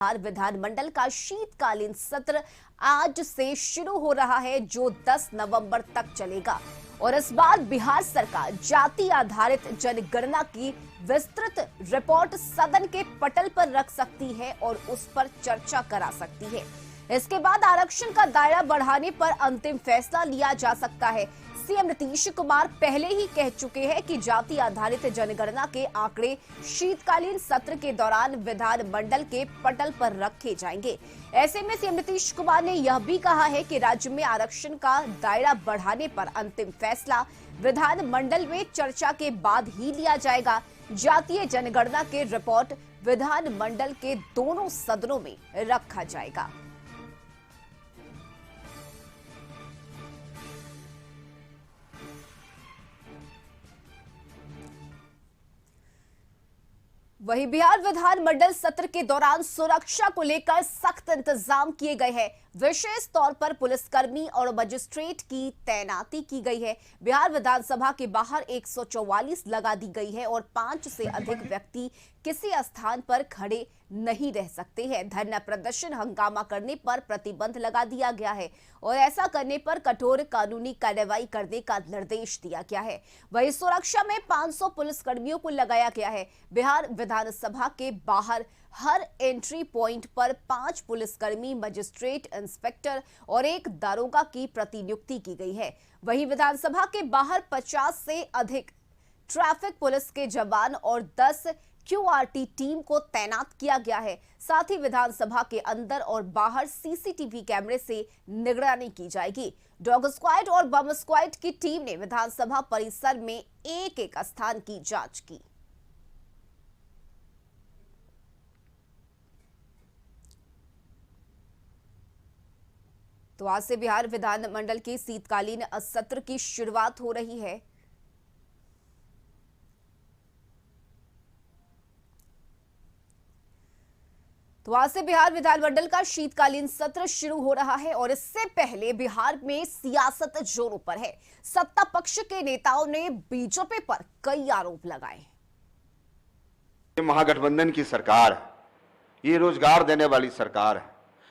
बिहार विधानमंडल का शीतकालीन सत्र आज से शुरू हो रहा है, जो 10 नवंबर तक चलेगा। और इस बार बिहार सरकार जाति आधारित जनगणना की विस्तृत रिपोर्ट सदन के पटल पर रख सकती है और उस पर चर्चा करा सकती है। इसके बाद आरक्षण का दायरा बढ़ाने पर अंतिम फैसला लिया जा सकता है। सीएम नीतीश कुमार पहले ही कह चुके हैं कि जाति आधारित जनगणना के आंकड़े शीतकालीन सत्र के दौरान विधानमंडल के पटल पर रखे जाएंगे। ऐसे में सीएम नीतीश कुमार ने यह भी कहा है कि राज्य में आरक्षण का दायरा बढ़ाने पर अंतिम फैसला विधानमंडल में चर्चा के बाद ही लिया जाएगा। जातीय जनगणना के रिपोर्ट विधानमंडल के दोनों सदनों में रखा जाएगा। वहीं बिहार विधानमंडल सत्र के दौरान सुरक्षा को लेकर सख्त इंतजाम किए गए हैं। विशेष तौर पर पुलिसकर्मी और मजिस्ट्रेट की तैनाती की गई है। बिहार विधानसभा के बाहर 144 लगा दी गई है और 5 से अधिक व्यक्ति किसी स्थान पर खड़े नहीं रह सकते हैं। धरना प्रदर्शन हंगामा करने पर प्रतिबंध लगा दिया गया है और ऐसा करने पर कठोर कानूनी कार्रवाई करने का निर्देश दिया गया है। वहीं सुरक्षा में 500 पुलिसकर्मियों को लगाया गया है। बिहार विधानसभा के बाहर हर एंट्री पॉइंट पर 5 पुलिसकर्मी, मजिस्ट्रेट, इंस्पेक्टर और 1 दारोगा की प्रतिनियुक्ति की गई है। वहीं विधानसभा के बाहर 50 से अधिक ट्रैफिक पुलिस के जवान और 10 क्यूआरटी टीम को तैनात किया गया है। साथ ही विधानसभा के अंदर और बाहर सीसीटीवी कैमरे से निगरानी की जाएगी। डॉग स्क्वाड और बम स्क्वाड की टीम ने विधानसभा परिसर में एक-एक स्थान की जांच की। तो आज से बिहार विधानमंडल के शीतकालीन सत्र की शुरुआत हो रही है। तो आज से बिहार विधानमंडल का शीतकालीन सत्र शुरू हो रहा है और इससे पहले बिहार में सियासत जोरों पर है। सत्ता पक्ष के नेताओं ने बीजेपी पर कई आरोप लगाए। महागठबंधन की सरकार है, ये रोजगार देने वाली सरकार है,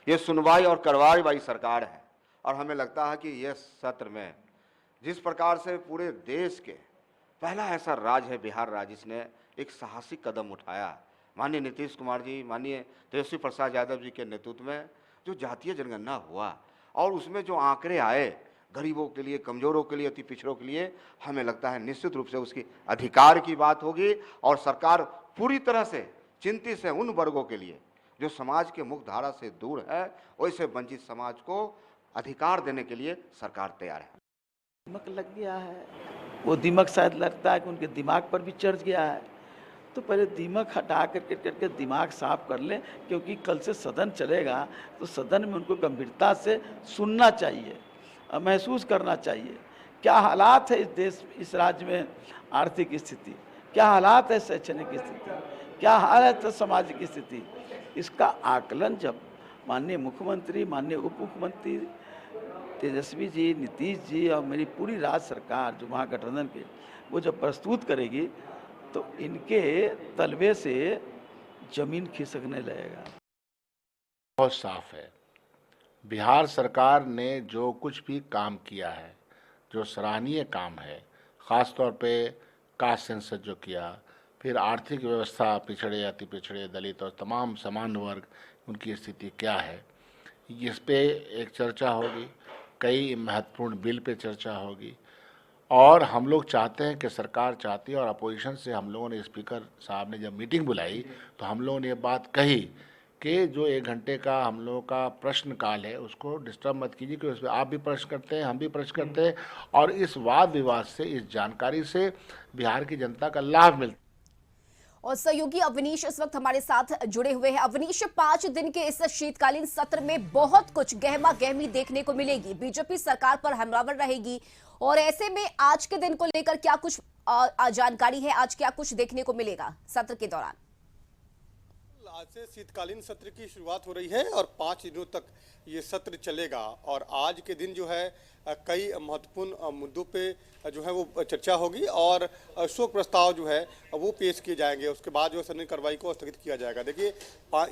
ये सुनवाई और कार्रवाई वाली सरकार है। और हमें लगता है कि यह सत्र में जिस प्रकार से पूरे देश के पहला ऐसा राज्य है बिहार राज्य, जिसने एक साहसिक कदम उठाया, माननीय नीतीश कुमार जी, माननीय तेजस्वी प्रसाद यादव जी के नेतृत्व में जो जातीय जनगणना हुआ और उसमें जो आंकड़े आए गरीबों के लिए, कमजोरों के लिए, अति पिछड़ों के लिए, हमें लगता है निश्चित रूप से उसकी अधिकार की बात होगी। और सरकार पूरी तरह से चिंतित है उन वर्गों के लिए जो समाज के मुख्य धारा से दूर है, वैसे वंचित समाज को अधिकार देने के लिए सरकार तैयार है। दिमाग लग गया है, वो दिमाग शायद लगता है कि उनके दिमाग पर भी चढ़ गया है। तो पहले दिमाग हटा करके दिमाग साफ कर लें, क्योंकि कल से सदन चलेगा तो सदन में उनको गंभीरता से सुनना चाहिए, महसूस करना चाहिए क्या हालात है इस देश, इस राज्य में आर्थिक स्थिति, क्या हालात है शैक्षणिक स्थिति, क्या हालत है सामाजिक स्थिति। इसका आकलन जब माननीय मुख्यमंत्री, माननीय उप मुख्यमंत्री तेजस्वी जी, नीतीश जी और मेरी पूरी राज्य सरकार जो महागठबंधन के, वो जब प्रस्तुत करेगी तो इनके तलवे से जमीन खिसकने लगेगा। बहुत साफ है, बिहार सरकार ने जो कुछ भी काम किया है, जो सराहनीय काम है, ख़ास तौर पे कास्ट सेंसस जो किया, फिर आर्थिक व्यवस्था, पिछड़े, अति पिछड़े, दलित और तमाम सामान्य वर्ग, उनकी स्थिति क्या है, इस पे एक चर्चा होगी। कई महत्वपूर्ण बिल पे चर्चा होगी और हम लोग चाहते हैं कि सरकार चाहती है, और अपोजिशन से हम लोगों ने, स्पीकर साहब ने जब मीटिंग बुलाई तो हम लोगों ने ये बात कही कि जो 1 घंटे का हम लोगों का प्रश्न काल है उसको डिस्टर्ब मत कीजिए, क्योंकि उसमें आप भी प्रश्न करते हैं, हम भी प्रश्न करते हैं और इस वाद विवाद से, इस जानकारी से बिहार की जनता का लाभ मिलता है। और सहयोगी अवनीश इस वक्त हमारे साथ जुड़े हुए हैं। अवनीश, 5 दिन के इस शीतकालीन सत्र में बहुत कुछ गहमा गहमी देखने को मिलेगी। बीजेपी सरकार पर हमलावर रहेगी और ऐसे में आज के दिन को लेकर क्या कुछ जानकारी है, आज क्या कुछ देखने को मिलेगा सत्र के दौरान? आज से शीतकालीन सत्र की शुरुआत हो रही है और 5 दिनों तक ये सत्र चलेगा। और आज के दिन जो है कई महत्वपूर्ण मुद्दों पे जो है वो चर्चा होगी और शोक प्रस्ताव जो है वो पेश किए जाएंगे। उसके बाद जो है सदन की कार्रवाई को स्थगित किया जाएगा। देखिए,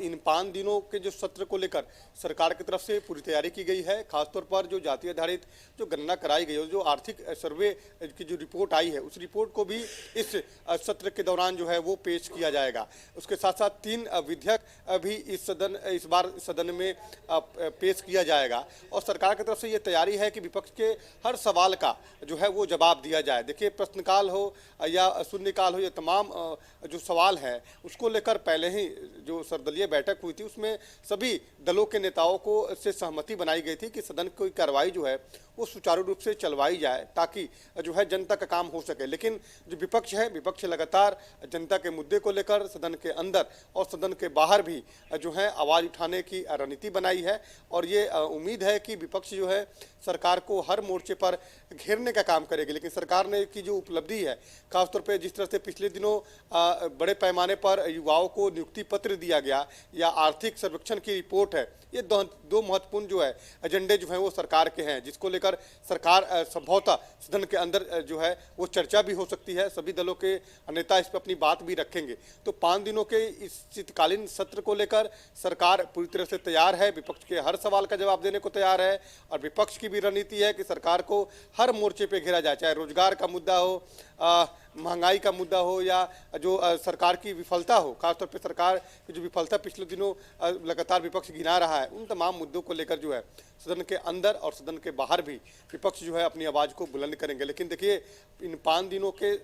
इन 5 दिनों के जो सत्र को लेकर सरकार की तरफ से पूरी तैयारी की गई है। खासतौर पर जो जाति आधारित जो गणना कराई गई है, जो आर्थिक सर्वे की जो रिपोर्ट आई है, उस रिपोर्ट को भी इस सत्र के दौरान जो है वो पेश किया जाएगा। उसके साथ साथ 3 विधेयक भी इस बार सदन में पेश किया जाएगा। और सरकार की तरफ से ये तैयारी है कि विपक्ष के हर सवाल का जो है वो जवाब दिया जाए। देखिए, प्रश्नकाल हो या शून्यकाल हो, ये तमाम जो सवाल हैं उसको लेकर पहले ही जो सर्वदलीय बैठक हुई थी उसमें सभी दलों के नेताओं को से सहमति बनाई गई थी कि सदन की कार्रवाई जो है वो सुचारू रूप से चलवाई जाए ताकि जो है जनता का काम हो सके। लेकिन जो विपक्ष है, विपक्ष लगातार जनता के मुद्दे को लेकर सदन के अंदर और सदन के बाहर भी जो है आवाज़ उठाने की रणनीति बनाई है। और ये उम्मीद है कि विपक्ष जो है सरकार को हर मोर्चे पर घेरने का काम करेगी। लेकिन सरकार ने की जो उपलब्धि है, खासतौर पर जिस तरह से पिछले दिनों बड़े पैमाने पर युवाओं को नियुक्ति पत्र दिया गया या आर्थिक सर्वेक्षण की रिपोर्ट है, ये दो महत्वपूर्ण जो है एजेंडे जो हैं वो सरकार के हैं, जिसको लेकर सरकार संभवतः सदन के अंदर जो है वो चर्चा भी हो सकती है। सभी दलों के नेता इस पर अपनी बात भी रखेंगे। तो 5 दिनों के इस शीतकालीन सत्र को लेकर सरकार पूरी तरह से तैयार है, विपक्ष के हर सवाल का जवाब देने को तैयार है। और विपक्ष की भी रणनीति है कि सरकार को हर मोर्चे पे घेरा जाए, चाहे रोजगार का मुद्दा हो, महंगाई का मुद्दा हो या जो सरकार की विफलता हो। खासतौर पे सरकार की जो विफलता पिछले दिनों लगातार विपक्ष गिना रहा है, उन तमाम मुद्दों को लेकर जो है सदन के अंदर और सदन के बाहर भी विपक्ष जो है अपनी आवाज़ को बुलंद करेंगे। लेकिन देखिए, इन 5 दिनों के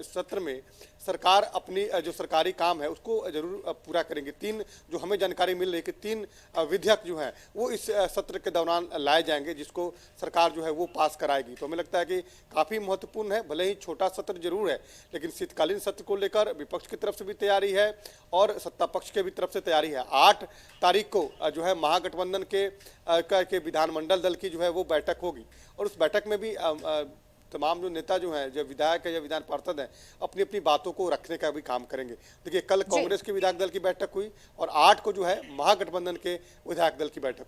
सत्र में सरकार अपनी जो सरकारी काम है उसको जरूर पूरा करेंगे। 3 जो हमें जानकारी मिल रही है कि 3 विधेयक जो हैं वो इस सत्र के दौरान लाए जाएंगे, जिसको सरकार जो है वो पास कराएगी। तो हमें लगता है कि काफ़ी महत्वपूर्ण है। भले ही छोटा सत्र जरूर है, लेकिन शीतकालीन सत्र को लेकर विपक्ष की तरफ से भी तैयारी है और सत्ता पक्ष के भी तरफ से तैयारी है। 8 तारीख को जो है महागठबंधन के विधानमंडल दल की जो है वो बैठक होगी और उस बैठक में भी तमाम जो नेता जो हैं, जो विधायक है या विधान पार्षद हैं, अपनी अपनी बातों को रखने का भी काम करेंगे। देखिए, कल कांग्रेस के विधायक दल की बैठक हुई और 8 को जो है महागठबंधन के विधायक दल की बैठक।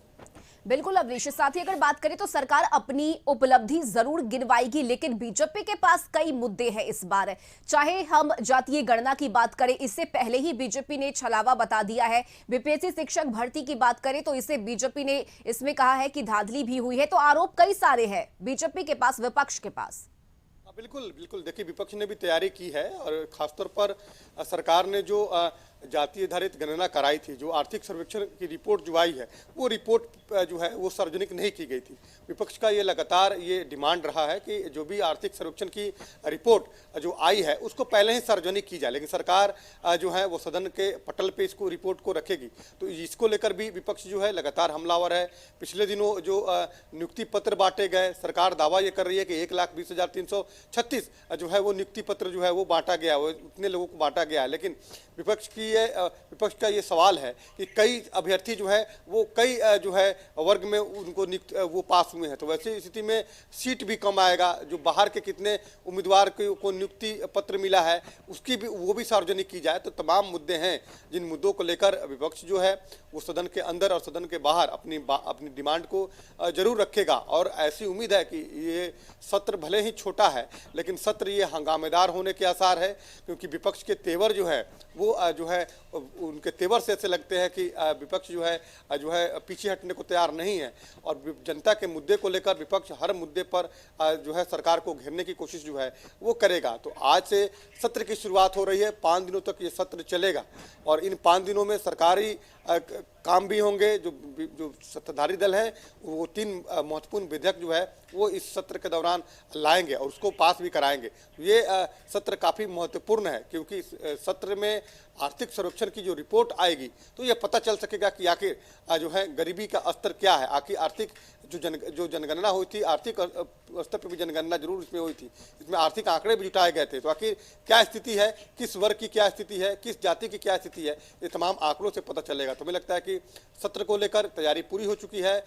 बिल्कुल अवनीश, साथ ही अगर बात करें तो सरकार अपनी उपलब्धि जरूर गिनवाएगी, लेकिन बीजेपी के पास कई मुद्दे हैं इस बार। चाहे हम जातीय गणना की बात करें, इससे पहले ही बीजेपी ने छलावा बता दिया है। बीपीएससी शिक्षक भर्ती की बात करें तो इसे बीजेपी ने इसमें कहा है कि धांधली भी हुई है। तो आरोप कई सारे हैं बीजेपी के पास, विपक्ष के पास। बिल्कुल बिल्कुल, देखिए, विपक्ष ने भी तैयारी की है और खासतौर पर सरकार ने जो जातीय आधारित गणना कराई थी, जो आर्थिक सर्वेक्षण की रिपोर्ट जो आई है, वो रिपोर्ट जो है वो सार्वजनिक नहीं की गई थी। विपक्ष का ये लगातार ये डिमांड रहा है कि जो भी आर्थिक सर्वेक्षण की रिपोर्ट जो आई है उसको पहले ही सार्वजनिक की जाए। लेकिन सरकार जो है वो सदन के पटल पे इसको रिपोर्ट को रखेगी। तो इसको लेकर भी विपक्ष जो है लगातार हमलावर है। पिछले दिनों जो नियुक्ति पत्र बांटे गए, सरकार दावा ये कर रही है कि 1,20,336 जो है वो नियुक्ति पत्र जो है वो बांटा गया, वो उतने लोगों को बांटा गया है। लेकिन विपक्ष का ये सवाल है कि कई अभ्यर्थी जो है वो कई जो है वर्ग में उनको वो पास हुए हैं। तो वैसे स्थिति में सीट भी कम आएगा। जो बाहर के कितने उम्मीदवार को नियुक्ति पत्र मिला है उसकी भी वो भी सार्वजनिक की जाए। तो तमाम मुद्दे हैं जिन मुद्दों को लेकर विपक्ष जो है वो सदन के अंदर और सदन के बाहर अपनी डिमांड को जरूर रखेगा। और ऐसी उम्मीद है कि ये सत्र भले ही छोटा है, लेकिन सत्र ये हंगामेदार होने के आसार है, क्योंकि विपक्ष के तेवर जो है वो जो है उनके तेवर से ऐसे लगते हैं कि विपक्ष जो है पीछे हटने को तैयार नहीं है। और जनता के मुद्दे को लेकर विपक्ष हर मुद्दे पर जो है सरकार को घेरने की कोशिश जो है वो करेगा। तो आज से सत्र की शुरुआत हो रही है, 5 दिनों तक ये सत्र चलेगा और इन 5 दिनों में सरकारी काम भी होंगे। जो सत्ताधारी दल हैं वो 3 महत्वपूर्ण विधेयक जो है वो इस सत्र के दौरान लाएंगे और उसको पास भी कराएंगे। ये सत्र काफ़ी महत्वपूर्ण है, क्योंकि इस सत्र में आर्थिक सर्वेक्षण की जो रिपोर्ट आएगी तो ये पता चल सकेगा कि आखिर जो है गरीबी का स्तर क्या है। आखिर आर्थिक जो जनगणना हुई थी, आर्थिक स्तर पर भी जनगणना जरूर इसमें हुई थी, इसमें आर्थिक आंकड़े भी जुटाए गए थे। तो आखिर क्या स्थिति है, किस वर्ग की क्या स्थिति है, किस जाति की क्या स्थिति है, ये तमाम आंकड़ों से पता चलेगा। तो मुझे लगता है कि सत्र को लेकर तैयारी पूरी हो चुकी है।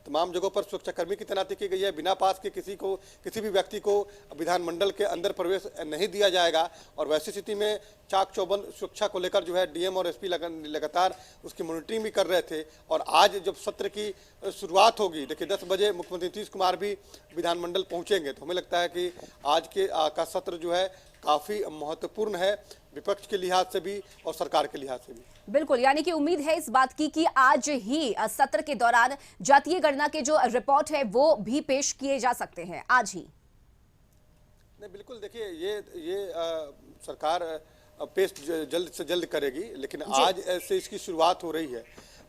तमाम जगहों पर सुरक्षाकर्मी की तैनाती की गई है। बिना पास के किसी भी व्यक्ति को विधानमंडल के अंदर प्रवेश नहीं दिया जाएगा। और वैसी स्थिति में चाक चौबंद सुरक्षा को लेकर जो है डीएम और एसपी लगातार उसकी मॉनिटरिंग भी कर रहे थे। और आज जब सत्र की शुरुआत होगी, देखिए 10 बजे मुख्यमंत्री नीतीश कुमार भी विधानमंडल पहुंचेंगे, तो हमें लगता है कि आज का सत्र जो है काफी महत्वपूर्ण है, विपक्ष के लिहाज से भी और सरकार के लिहाज से भी। बिल्कुल, यानी कि उम्मीद है इस बात की कि आज ही सत्र के दौरान जातीय गणना के जो रिपोर्ट है वो भी पेश किए जा सकते हैं आज ही। नहीं, बिल्कुल, देखिए ये सरकार पेश जल्द से जल्द करेगी, लेकिन आज से इसकी शुरुआत हो रही है।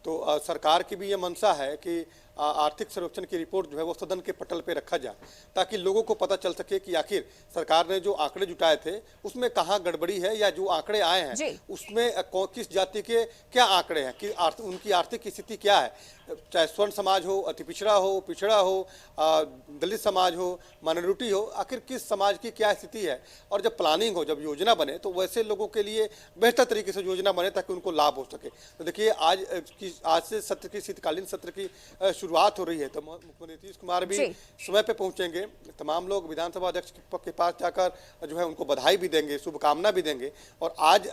तो सरकार की भी ये मंशा है कि आर्थिक सर्वेक्षण की रिपोर्ट जो है वो सदन के पटल पे रखा जाए, ताकि लोगों को पता चल सके कि आखिर सरकार ने जो आंकड़े जुटाए थे उसमें कहाँ गड़बड़ी है, या जो आंकड़े आए हैं उसमें किस जाति के क्या आंकड़े हैं, कि उनकी आर्थिक स्थिति क्या है, चाहे स्वर्ण समाज हो, अति पिछड़ा हो, पिछड़ा हो, दलित समाज हो, माइनॉरिटी हो, आखिर किस समाज की क्या स्थिति है। और जब प्लानिंग हो, जब योजना बने, तो वैसे लोगों के लिए बेहतर तरीके से योजना बने ताकि उनको लाभ हो सके। तो देखिए आज से सत्र की शीतकालीन सत्र की शुरुआत हो रही है, तो मुख्यमंत्री नीतीश कुमार भी समय पे पहुंचेंगे। तमाम लोग विधानसभा अध्यक्ष के पास जाकर जो है उनको बधाई भी देंगे, शुभकामना भी देंगे। और आज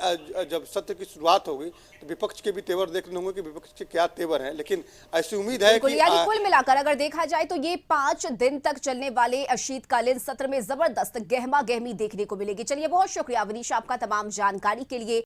जब सत्र की शुरुआत होगी तो विपक्ष के भी तेवर देखने होंगे कि विपक्ष के क्या तेवर हैं, लेकिन ऐसी उम्मीद है कि यानी कुल मिलाकर अगर देखा जाए तो ये 5 दिन तक चलने वाले शीतकालीन सत्र में जबरदस्त गहमा गहमी देखने को मिलेगी। चलिए, बहुत शुक्रिया विनीश आपका तमाम जानकारी के लिए।